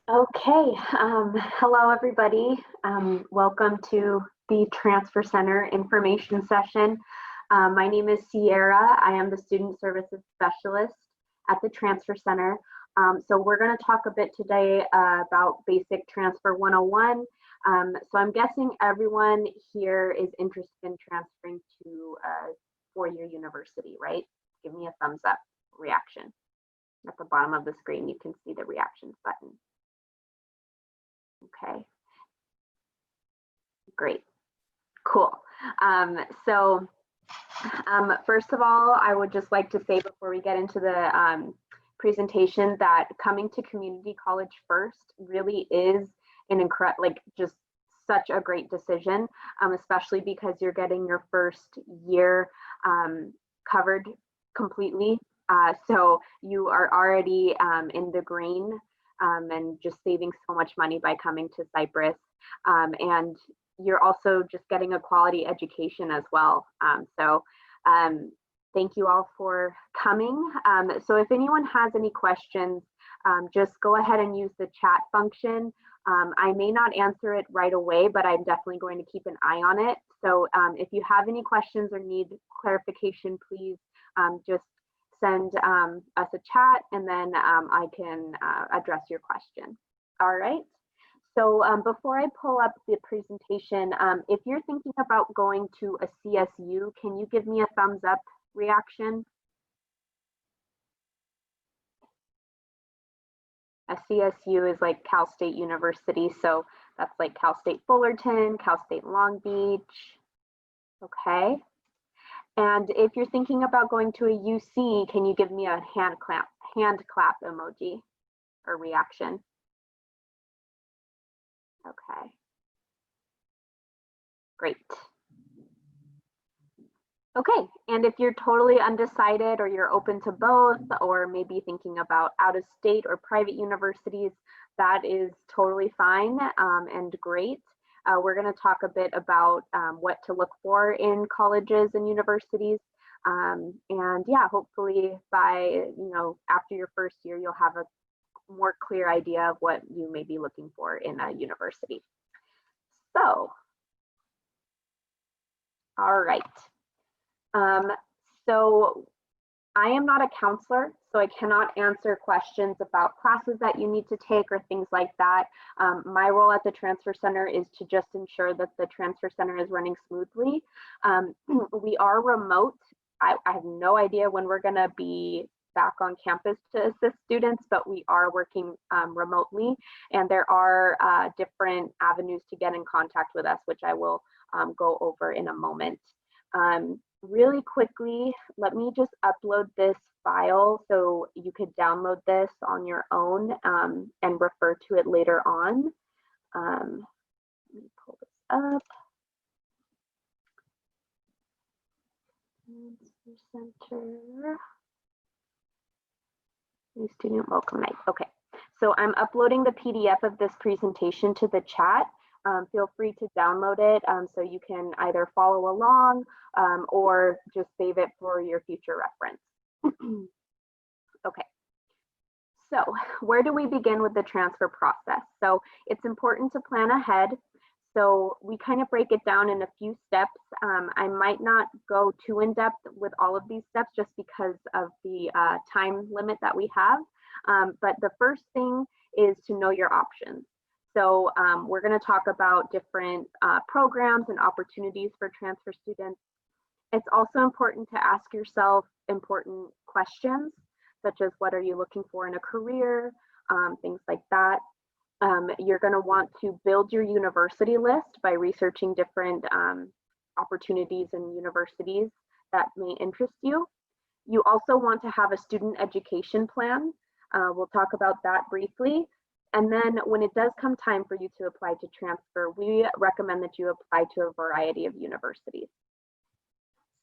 Okay, hello everybody. Welcome to the Transfer Center information session. My name is Sierra. I am the Student Services Specialist at the Transfer Center. So we're going to talk a bit today about Basic Transfer 101. So I'm guessing everyone here is interested in transferring to a four-year university, right? Give me a thumbs up reaction. At the bottom of the screen, you can see the reactions button. Okay, great, cool. So first of all, I would just like to say before we get into the presentation that coming to community college first really is an incredible, like just such a great decision, especially because you're getting your first year covered completely. So you are already in the green and just saving so much money by coming to Cypress. And you're also just getting a quality education as well. Thank you all for coming. So if anyone has any questions, just go ahead and use the chat function. I may not answer it right away, but I'm definitely going to keep an eye on it. So if you have any questions or need clarification, please just send us a chat and then I can address your question. All right. So before I pull up the presentation, if you're thinking about going to a CSU, can you give me a thumbs up reaction? A CSU is like Cal State University, so that's like Cal State Fullerton, Cal State Long Beach. Okay. And if you're thinking about going to a UC, can you give me a hand clap emoji or reaction? Okay. Great. Okay, and if you're totally undecided or you're open to both, or maybe thinking about out of state or private universities, that is totally fine and great. We're going to talk a bit about what to look for in colleges and universities. And yeah, hopefully by, after your first year, you'll have a more clear idea of what you may be looking for in a university. So, all right. So I am not a counselor, so I cannot answer questions about classes that you need to take or things like that. My role at the Transfer Center is to just ensure that the Transfer Center is running smoothly. We are remote. I have no idea when we're going to be back on campus to assist students, but we are working remotely, and there are different avenues to get in contact with us, which I will go over in a moment. Really quickly, let me just upload this file so you could download this on your own and refer to it later on. Let me pull this up. Center. New student welcome night. Okay, so I'm uploading the PDF of this presentation to the chat. Feel free to download it so you can either follow along or just save it for your future reference. Okay, so where do we begin with the transfer process? So it's important to plan ahead. So we kind of break it down in a few steps. I might not go too in depth with all of these steps just because of the time limit that we have. But the first thing is to know your options. So we're going to talk about different programs and opportunities for transfer students. It's also important to ask yourself important questions, such as what are you looking for in a career, things like that. You're going to want to build your university list by researching different opportunities and universities that may interest you. You also want to have a student education plan. We'll talk about that briefly. And then when it does come time for you to apply to transfer, we recommend that you apply to a variety of universities.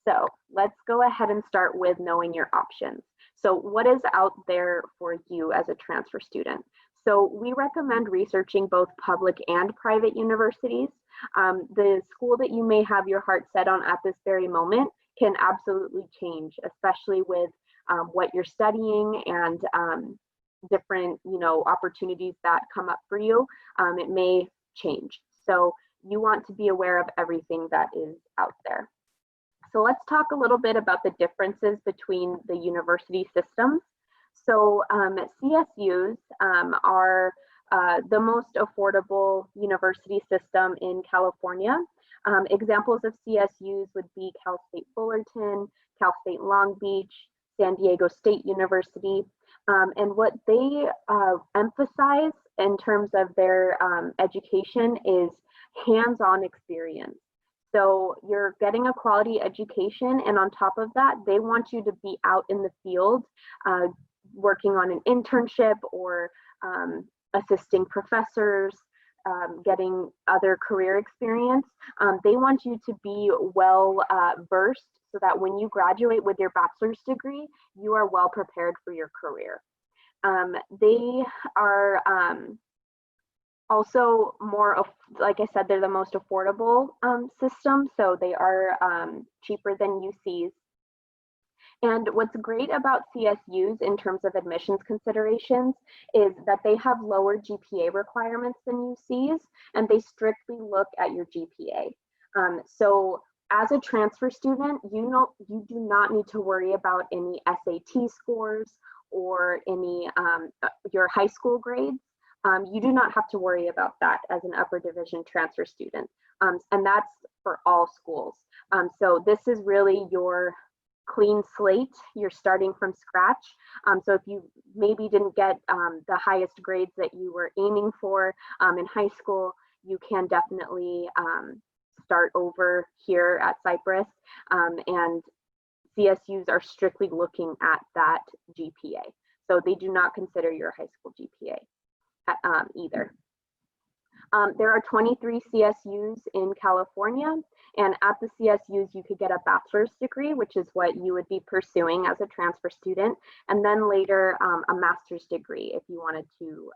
So let's go ahead and start with knowing your options. So what is out there for you as a transfer student? So we recommend researching both public and private universities. The school that you may have your heart set on at this very moment can absolutely change, especially with what you're studying and different, opportunities that come up for you, it may change. So you want to be aware of everything that is out there. So let's talk a little bit about the differences between the university systems. So CSUs are the most affordable university system in California. Examples of CSUs would be Cal State Fullerton, Cal State Long Beach, San Diego State University. And what they emphasize in terms of their education is hands-on experience. So you're getting a quality education, and on top of that, they want you to be out in the field working on an internship or assisting professors, getting other career experience. They want you to be well versed so that when you graduate with your bachelor's degree, you are well prepared for your career. They are also more, like I said, they're the most affordable system, so they are cheaper than UCs. And what's great about CSUs in terms of admissions considerations is that they have lower GPA requirements than UCs, and they strictly look at your GPA. So as a transfer student, you do not need to worry about any SAT scores or any your high school grades. You do not have to worry about that as an upper division transfer student. And that's for all schools. So this is really your clean slate. You're starting from scratch. So if you maybe didn't get the highest grades that you were aiming for in high school, you can definitely start over here at Cypress. And CSUs are strictly looking at that GPA. So they do not consider your high school GPA either. There are 23 CSUs in California, and at the CSUs you could get a bachelor's degree, which is what you would be pursuing as a transfer student, and then later a master's degree if you wanted to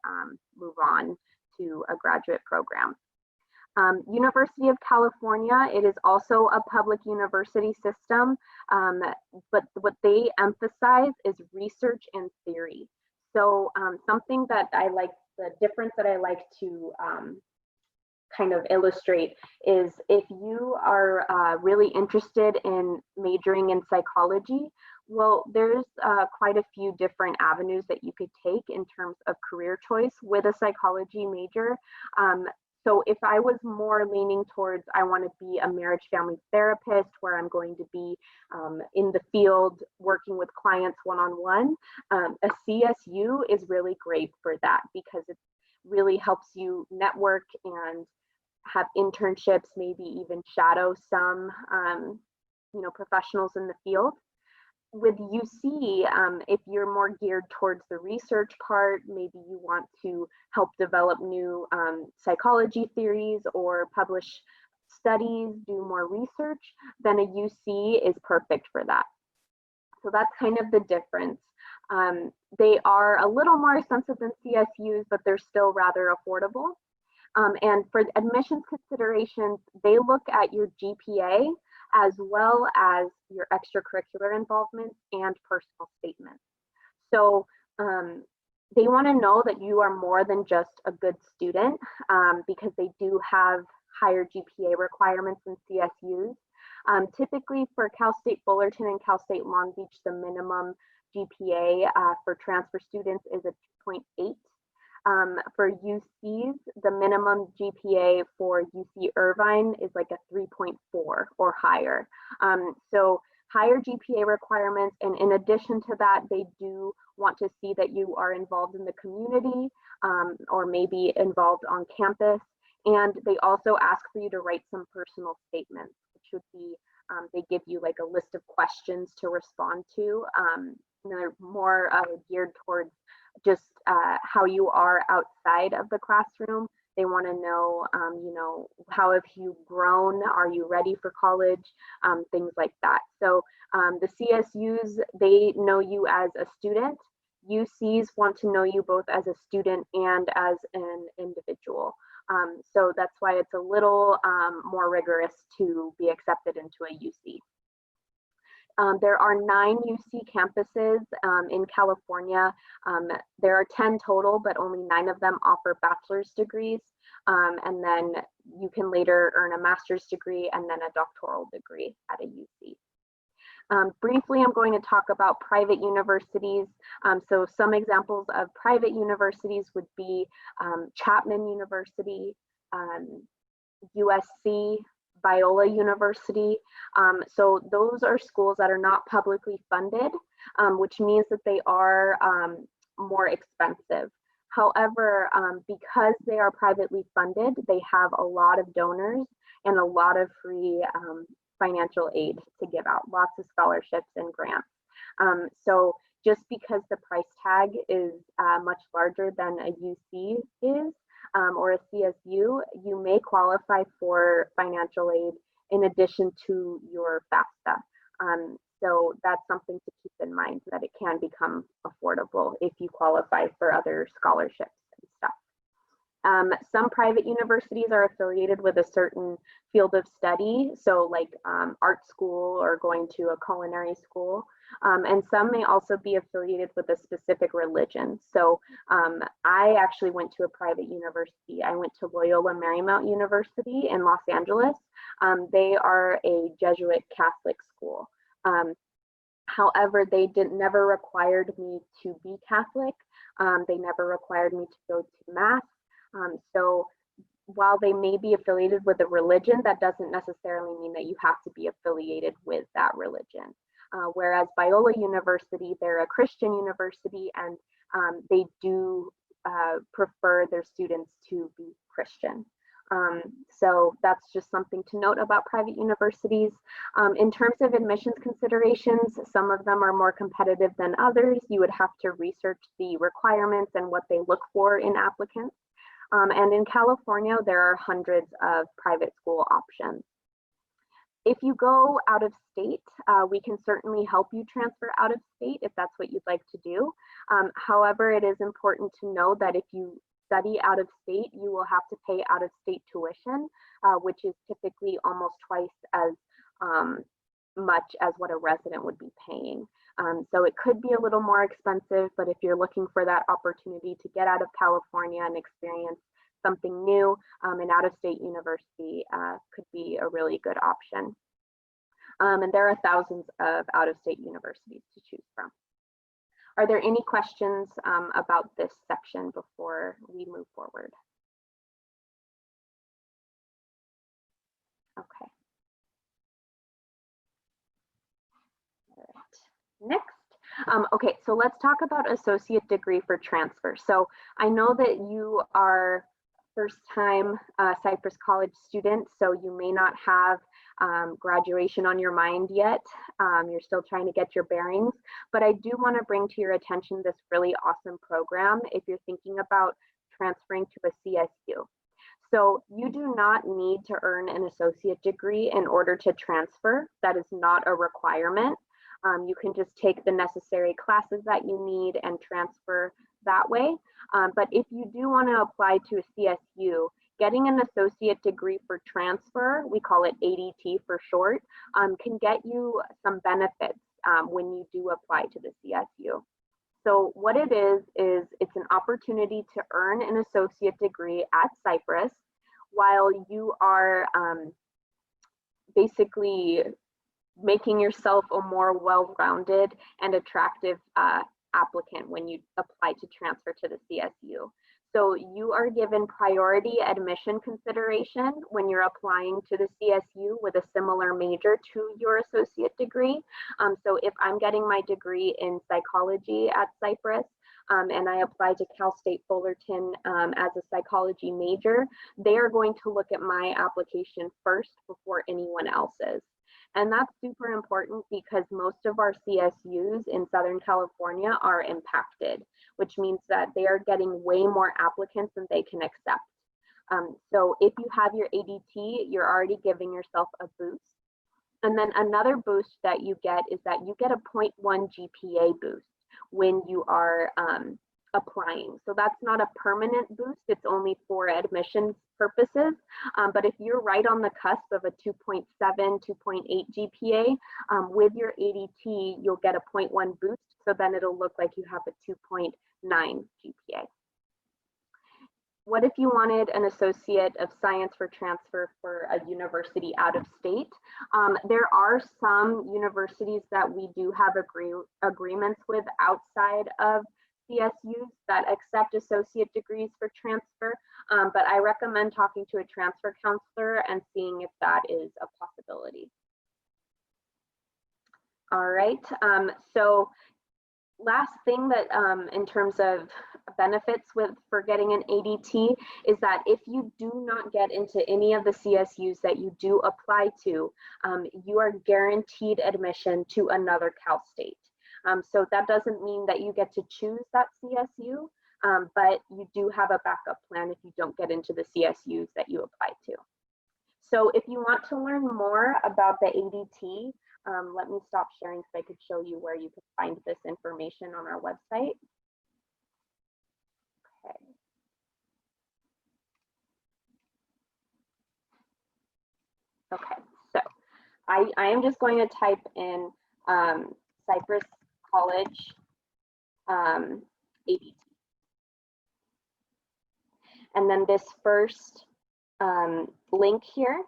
move on to a graduate program. University of California, it is also a public university system, but what they emphasize is research and theory. So something that I like, the difference that I like to kind of illustrate is if you are really interested in majoring in psychology, well, there's quite a few different avenues that you could take in terms of career choice with a psychology major. So if I was more leaning towards, I want to be a marriage family therapist where I'm going to be in the field working with clients one-on-one, a CSU is really great for that because it really helps you network and have internships, maybe even shadow some professionals in the field. With UC, if you're more geared towards the research part, maybe you want to help develop new psychology theories or publish studies, do more research, then a UC is perfect for that. So that's kind of the difference. They are a little more expensive than CSUs, but they're still rather affordable. And for admissions considerations, they look at your GPA as well as your extracurricular involvement and personal statements. So they want to know that you are more than just a good student because they do have higher GPA requirements than CSUs. Typically for Cal State Fullerton and Cal State Long Beach, the minimum GPA for transfer students is a 2.8. For UCs, the minimum GPA for UC Irvine is like a 3.4 or higher. So higher GPA requirements, and in addition to that, they do want to see that you are involved in the community or maybe involved on campus. And they also ask for you to write some personal statements, which would be, they give you like a list of questions to respond to. And they're more geared towards just how you are outside of the classroom. They want to know, how have you grown? Are you ready for college? Things like that. So the CSUs, they know you as a student. UCs want to know you both as a student and as an individual. So that's why it's a little more rigorous to be accepted into a UC. There are 9 UC campuses in California. There are 10 total, but only 9 of them offer bachelor's degrees. And then you can later earn a master's degree and then a doctoral degree at a UC. Briefly, I'm going to talk about private universities. So some examples of private universities would be Chapman University, USC, Biola University. So those are schools that are not publicly funded, which means that they are more expensive. However, because they are privately funded, they have a lot of donors and a lot of free financial aid to give out, lots of scholarships and grants. So just because the price tag is much larger than a UC is, or a CSU, you may qualify for financial aid in addition to your FAFSA. So that's something to keep in mind, that it can become affordable if you qualify for other scholarships and stuff. Some private universities are affiliated with a certain field of study, so like art school or going to a culinary school. And some may also be affiliated with a specific religion. So I actually went to a private university. I went to Loyola Marymount University in Los Angeles. They are a Jesuit Catholic school. However, they never required me to be Catholic. They never required me to go to Mass. So while they may be affiliated with a religion, that doesn't necessarily mean that you have to be affiliated with that religion. Whereas Biola University, they're a Christian university, and they do prefer their students to be Christian. So that's just something to note about private universities. In terms of admissions considerations, some of them are more competitive than others. You would have to research the requirements and what they look for in applicants. And in California, there are hundreds of private school options. If you go out of state, we can certainly help you transfer out of state if that's what you'd like to do. However, it is important to know that if you study out of state, you will have to pay out of state tuition, which is typically almost twice as much as what a resident would be paying. So it could be a little more expensive, but if you're looking for that opportunity to get out of California and experience something new, an out-of-state university could be a really good option. And there are thousands of out-of-state universities to choose from. Are there any questions about this section before we move forward? Okay. All right. Next. Okay, so let's talk about associate degree for transfer. So I know that you are first-time Cypress College student, so you may not have graduation on your mind yet. You're still trying to get your bearings, but I do want to bring to your attention this really awesome program if you're thinking about transferring to a CSU. So you do not need to earn an associate degree in order to transfer. That is not a requirement. You can just take the necessary classes that you need and transfer that way. But if you do want to apply to a CSU, getting an associate degree for transfer, we call it ADT for short, can get you some benefits when you do apply to the CSU. So what it is it's an opportunity to earn an associate degree at Cypress while you are basically making yourself a more well-rounded and attractive applicant when you apply to transfer to the CSU. So you are given priority admission consideration when you're applying to the CSU with a similar major to your associate degree. So if I'm getting my degree in psychology at Cypress and I apply to Cal State Fullerton as a psychology major, they are going to look at my application first before anyone else's. And that's super important because most of our CSUs in Southern California are impacted, which means that they are getting way more applicants than they can accept. So if you have your ADT, you're already giving yourself a boost. And then another boost that you get is that you get a 0.1 GPA boost when you are applying. So that's not a permanent boost, it's only for admissions purposes. But if you're right on the cusp of a 2.7, 2.8 GPA, with your ADT, you'll get a 0.1 boost. So then it'll look like you have a 2.9 GPA. What if you wanted an Associate of Science for transfer for a university out of state? There are some universities that we do have agreements with outside of CSUs that accept associate degrees for transfer, but I recommend talking to a transfer counselor and seeing if that is a possibility. All right, so last thing that in terms of benefits for getting an ADT is that if you do not get into any of the CSUs that you do apply to, you are guaranteed admission to another Cal State. So that doesn't mean that you get to choose that CSU, but you do have a backup plan if you don't get into the CSUs that you apply to. So if you want to learn more about the ADT, let me stop sharing so I could show you where you can find this information on our website. Okay. Okay, so I am just going to type in Cypress College ADT. And then this first link here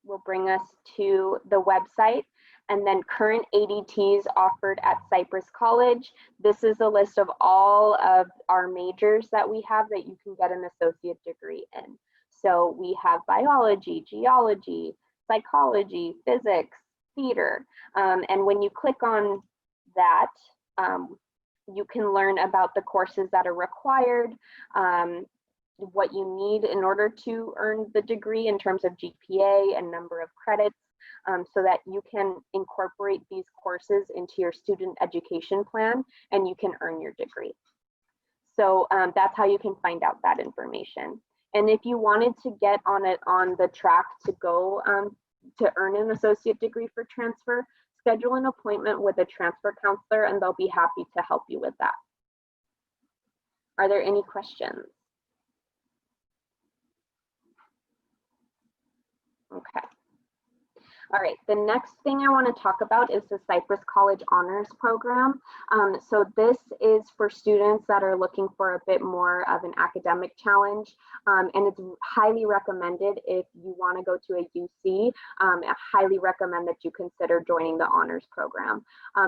will bring us to the website, and then current ADTs offered at Cypress College. This is a list of all of our majors that we have that you can get an associate degree in. So we have biology, geology, psychology, physics, theater. And when you click on that, you can learn about the courses that are required, what you need in order to earn the degree in terms of GPA and number of credits, so that you can incorporate these courses into your student education plan and you can earn your degree. So that's how you can find out that information. And if you wanted to get on the track to go to earn an associate degree for transfer, schedule an appointment with a transfer counselor and they'll be happy to help you with that. Are there any questions? Okay. All right, the next thing I want to talk about is the Cypress College Honors Program. So this is for students that are looking for a bit more of an academic challenge, and it's highly recommended if you want to go to a UC. I highly recommend that you consider joining the Honors Program.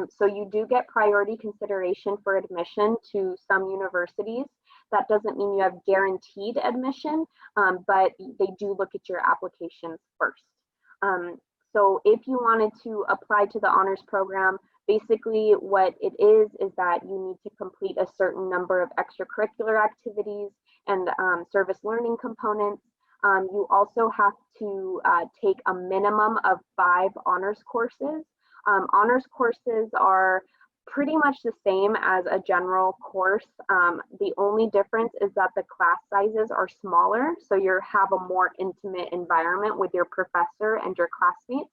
So you do get priority consideration for admission to some universities. That doesn't mean you have guaranteed admission, but they do look at your applications first. So if you wanted to apply to the honors program, basically what it is that you need to complete a certain number of extracurricular activities and service learning components. You also have to take a minimum of 5 honors courses. Honors courses are pretty much the same as a general course. The only difference is that the class sizes are smaller, so you have a more intimate environment with your professor and your classmates,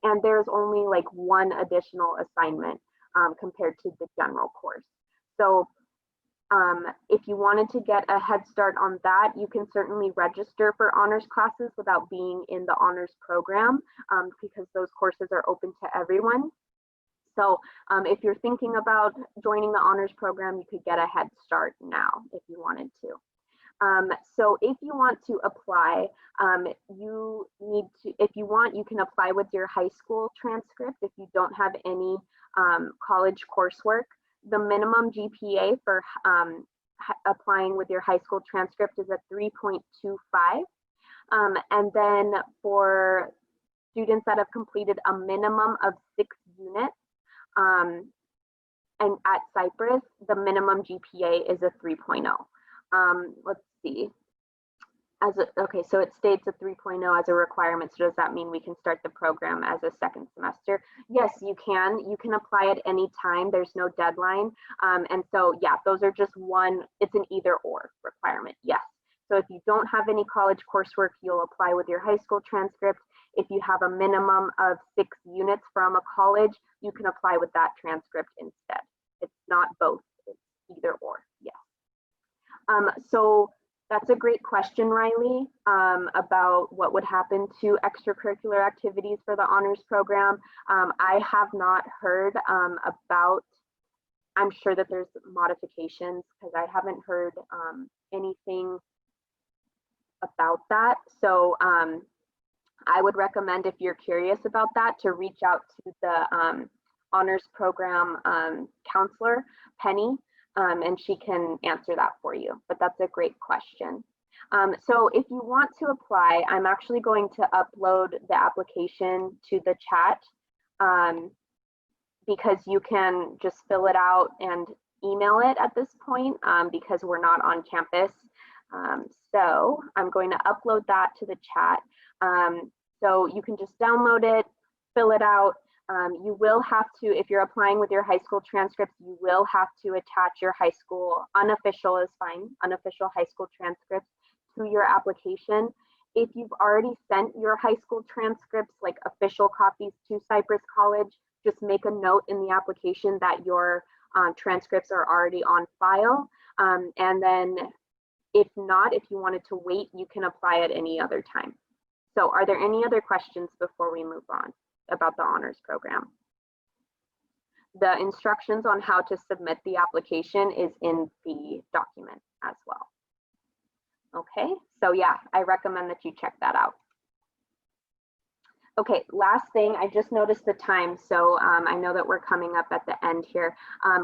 and there's only like 1 additional assignment compared to the general course. So if you wanted to get a head start on that, you can certainly register for honors classes without being in the honors program, because those courses are open to everyone. So if you're thinking about joining the honors program, you could get a head start now if you wanted to. So if you want to apply, you need to, if you want, you can apply with your high school transcript if you don't have any college coursework. The minimum GPA for applying with your high school transcript is a 3.25. And then for students that have completed a minimum of 6 units, and at Cypress, the minimum GPA is a 3.0. Let's see. Okay, so it states a 3.0 as a requirement. So does that mean we can start the program as a second semester? Yes, you can. You can apply at any time. There's no deadline. And so, yeah, those are just it's an either or requirement. Yes. So if you don't have any college coursework, you'll apply with your high school transcript. If you have a minimum of 6 units from a college, you can apply with that transcript instead. It's not both, it's either or, yes. So that's a great question, Riley, about what would happen to extracurricular activities for the honors program. I have not heard about, I'm sure that there's modifications because I haven't heard anything about that. So I would recommend, if you're curious about that, to reach out to the honors program counselor, Penny, and she can answer that for you. But that's a great question. So if you want to apply, I'm actually going to upload the application to the chat because you can just fill it out and email it at this point because we're not on campus. So I'm going to upload that to the chat. So you can just download it, fill it out. You will have to, if you're applying with your high school transcripts, you will have to attach your high school, unofficial is fine, unofficial high school transcripts to your application. If you've already sent your high school transcripts, like official copies to Cypress College, just make a note in the application that your transcripts are already on file. And then if not, if you wanted to wait, you can apply at any other time. So are there any other questions before we move on about the honors program? The instructions on how to submit the application is in the document as well. Okay, so yeah, I recommend that you check that out. Okay, last thing, I just noticed the time, so I know that we're coming up at the end here.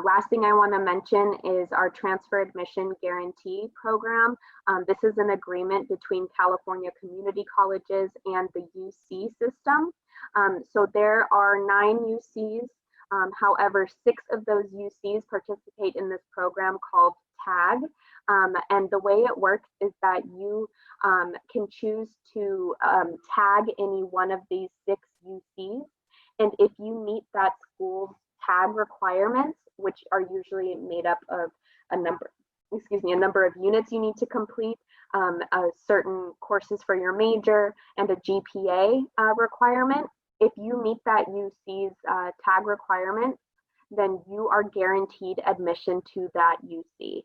Last thing I want to mention is our transfer admission guarantee program. This is an agreement between California community colleges and the UC system. So there are 9 UCs, however, 6 of those UCs participate in this program called TAG. And the way it works is that you can choose to tag any one of these 6 UCs. And if you meet that school's tag requirements, which are usually made up of a number of units you need to complete, certain courses for your major, and a GPA requirement, if you meet that UC's tag requirement, then you are guaranteed admission to that UC.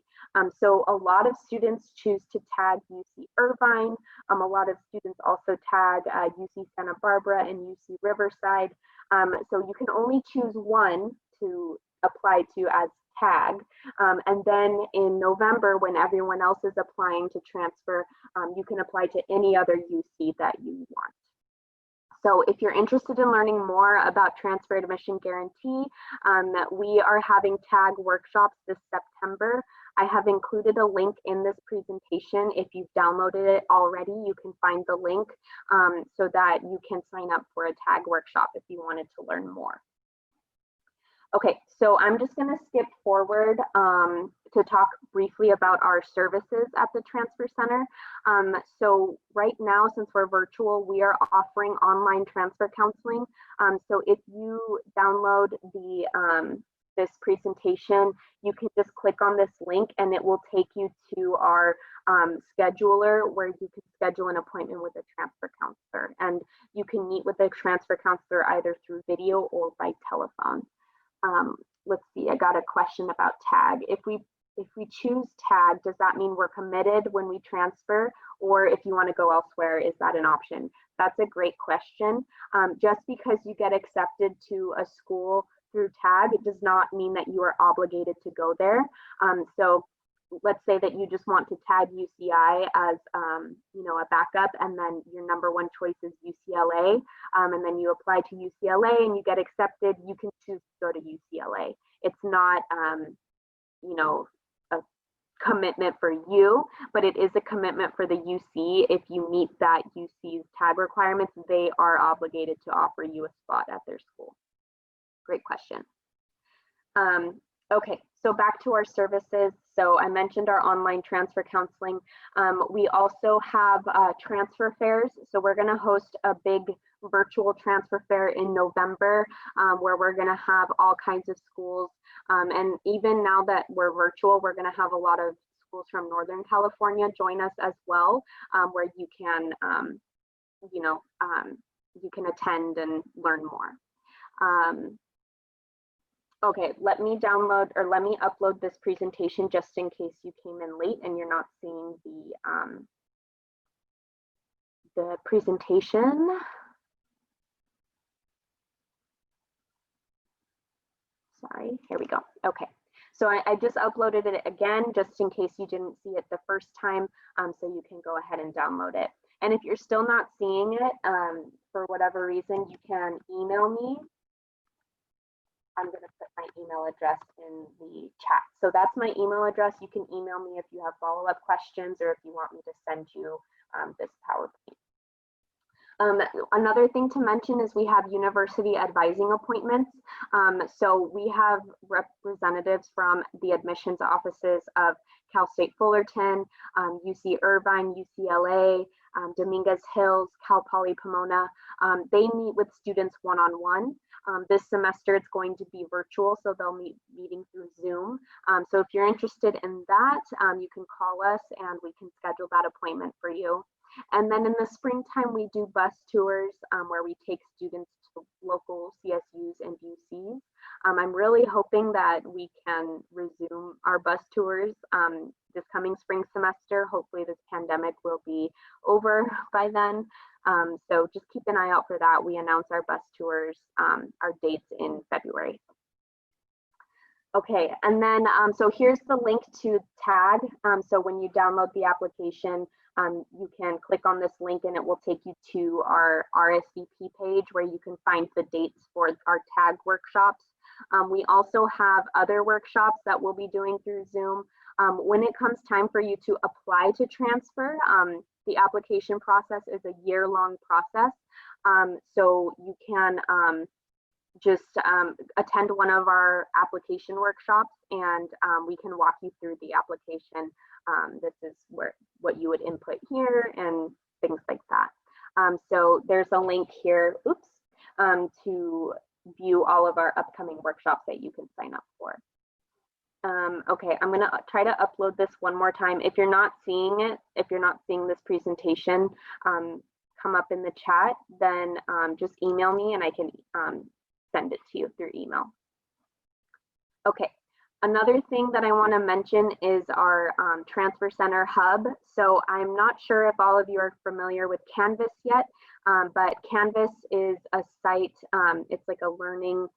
So a lot of students choose to tag UC Irvine. A lot of students also tag UC Santa Barbara and UC Riverside. So you can only choose one to apply to as tag. And then in November, when everyone else is applying to transfer, you can apply to any other UC that you want. So if you're interested in learning more about transfer admission guarantee, we are having TAG workshops this September. I have included a link in this presentation. If you've downloaded it already, you can find the link so that you can sign up for a TAG workshop if you wanted to learn more. Okay, so I'm just going to skip forward to talk briefly about our services at the Transfer Center. So right now, since we're virtual, we are offering online transfer counseling. So if you download the this presentation, you can just click on this link and it will take you to our scheduler where you can schedule an appointment with a transfer counselor. And you can meet with a transfer counselor either through video or by telephone. Let's see, I got a question about TAG. If we choose TAG, does that mean we're committed when we transfer? Or if you want to go elsewhere, is that an option? That's a great question. Just because you get accepted to a school through TAG, it does not mean that you are obligated to go there. So let's say that you just want to tag UCI as a backup, and then your #1 choice is UCLA, and then you apply to UCLA and you get accepted, you can choose to go to UCLA. It's not a commitment for you, but it is a commitment for the UC. If you meet that UC's tag requirements, they are obligated to offer you a spot at their school. Great question. Okay, so back to our services. So I mentioned our online transfer counseling. We also have transfer fairs. So we're going to host a big virtual transfer fair in November where we're going to have all kinds of schools. And even now that we're virtual, we're going to have a lot of schools from Northern California join us as well, where you can, you can attend and learn more. Okay, let me download or let me upload this presentation just in case you came in late and you're not seeing the presentation. Sorry, here we go. Okay, so I just uploaded it again just in case you didn't see it the first time, so you can go ahead and download it. And if you're still not seeing it for whatever reason, you can email me. I'm going to put my email address in the chat. So that's my email address. You can email me if you have follow-up questions or if you want me to send you this PowerPoint. Another thing to mention is we have university advising appointments. So we have representatives from the admissions offices of Cal State Fullerton, UC Irvine, UCLA, Dominguez Hills, Cal Poly Pomona. They meet with students one-on-one. This semester it's going to be virtual, so they'll meeting through Zoom. So if you're interested in that, you can call us and we can schedule that appointment for you. And then in the springtime, we do bus tours where we take students to local CSUs and UCs. I'm really hoping that we can resume our bus tours this coming spring semester. Hopefully this pandemic will be over by then. So just keep an eye out for that. We announce our bus tours, our dates in February. Okay, and then so here's the link to tag. So when you download the application, you can click on this link and it will take you to our RSVP page where you can find the dates for our tag workshops. We also have other workshops that we'll be doing through Zoom. When it comes time for you to apply to transfer, the application process is a year-long process. So you can just attend one of our application workshops and we can walk you through the application. This is what you would input here and things like that. So there's a link here, to view all of our upcoming workshops that you can sign up for. Okay, I'm gonna try to upload this one more time. If you're not seeing it, if you're not seeing this presentation come up in the chat, then just email me and I can send it to you through email. Okay, another thing that I want to mention is our Transfer Center Hub. So I'm not sure if all of you are familiar with Canvas yet, but Canvas is a site, it's like a learning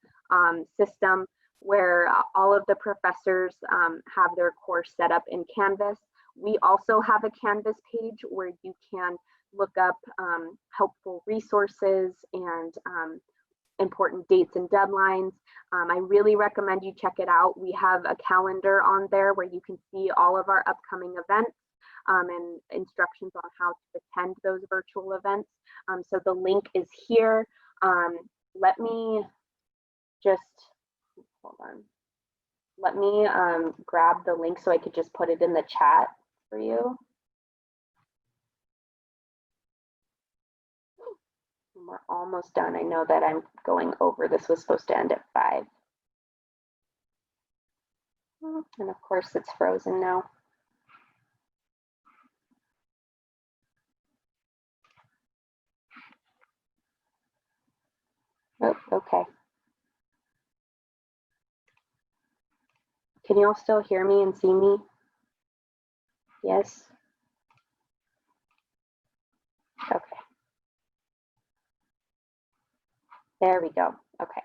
system where all of the professors have their course set up in Canvas. We also have a Canvas page where you can look up helpful resources and important dates and deadlines. I really recommend you check it out. We have a calendar on there where you can see all of our upcoming events and instructions on how to attend those virtual events. So the link is here. Let me just, hold on. Let me grab the link so I could just put it in the chat for you. We're almost done. I know that I'm going over. This was supposed to end at 5. And of course it's frozen now. Oh, okay. Can you all still hear me and see me? Yes? Okay. There we go. Okay.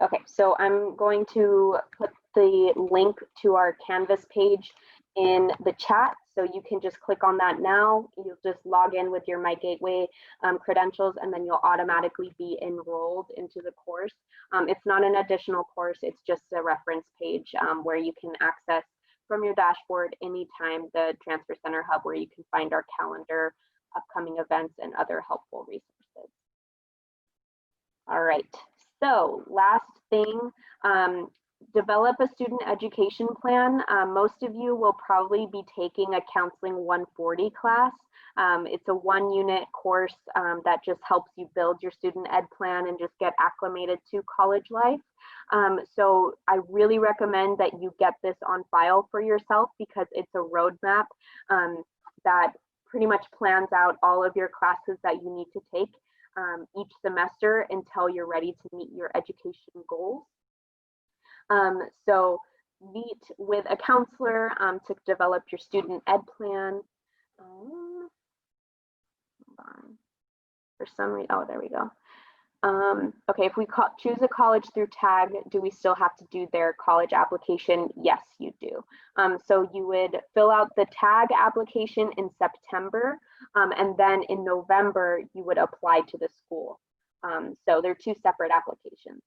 Okay, so I'm going to put the link to our Canvas page in the chat. So you can just click on that now. You'll just log in with your My Gateway credentials, and then you'll automatically be enrolled into the course. It's not an additional course, it's just a reference page where you can access from your dashboard anytime the Transfer Center Hub where you can find our calendar, upcoming events, and other helpful resources. All right, so last thing, develop a student education plan. Most of you will probably be taking a Counseling 140 class. It's a 1-unit course that just helps you build your student ed plan and just get acclimated to college life. So I really recommend that you get this on file for yourself because it's a roadmap that pretty much plans out all of your classes that you need to take each semester until you're ready to meet your education goals. So meet with a counselor to develop your student ed plan. Hold on. For some reason, oh, there we go. Okay, if we choose a college through TAG, do we still have to do their college application? Yes, you do. So you would fill out the TAG application in September, and then in November, you would apply to the school. So they're two separate applications.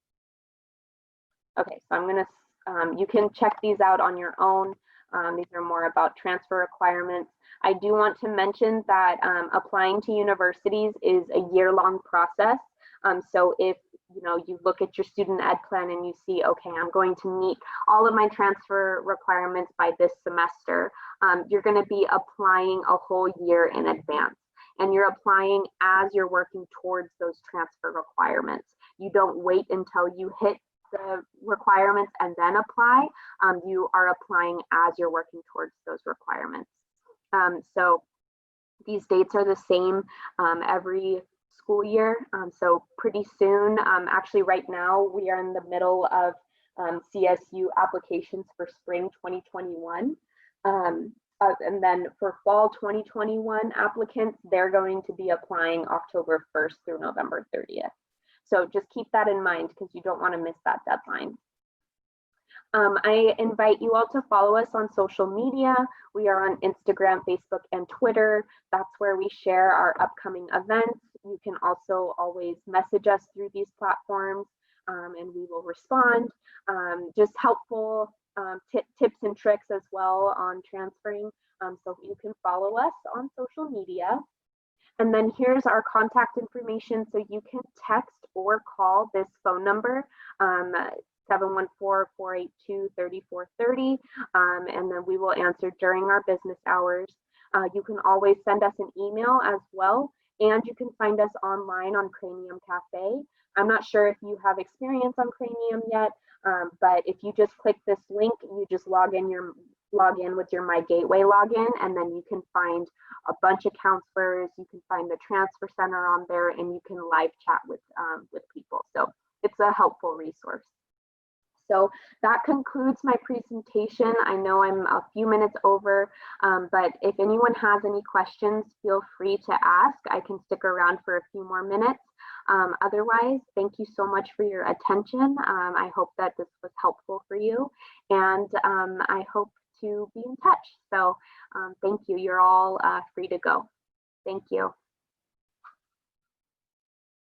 Okay, so I'm gonna, you can check these out on your own. These are more about transfer requirements. I do want to mention that applying to universities is a year-long process. So if you look at your student ed plan and you see, okay, I'm going to meet all of my transfer requirements by this semester, you're going to be applying a whole year in advance. And you're applying as you're working towards those transfer requirements. You don't wait until you hit the requirements and then apply. You are applying as you're working towards those requirements. So these dates are the same every school year. So pretty soon, actually right now, we are in the middle of CSU applications for spring 2021. And then for fall 2021 applicants, they're going to be applying October 1st through November 30th. So just keep that in mind because you don't want to miss that deadline. I invite you all to follow us on social media. We are on Instagram, Facebook, and Twitter. That's where we share our upcoming events. You can also always message us through these platforms and we will respond. Just helpful tips and tricks as well on transferring. So you can follow us on social media. And then here's our contact information. So you can text or call this phone number, 714-482-3430, and then we will answer during our business hours. You can always send us an email as well, and you can find us online on Cranium Cafe. I'm not sure if you have experience on Cranium yet, but if you just click this link, you just log in with your My Gateway login, and then you can find a bunch of counselors. You can find the transfer center on there, and you can live chat with people. So it's a helpful resource. So that concludes my presentation. I know I'm a few minutes over, but if anyone has any questions, feel free to ask. I can stick around for a few more minutes. Otherwise, thank you so much for your attention. I hope that this was helpful for you, and I hope to be in touch. So thank you. You're all free to go. Thank you.